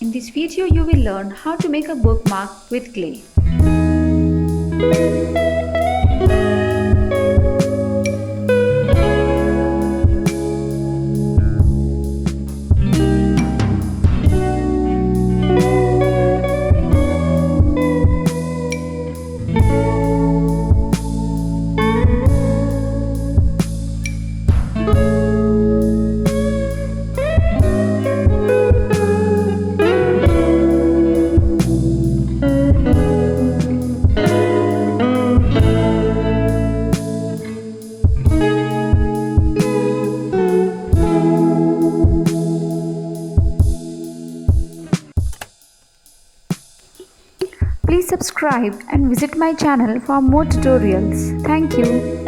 In this video, you will learn how to make a bookmark with clay. Please subscribe and visit my channel for more tutorials. Thank you.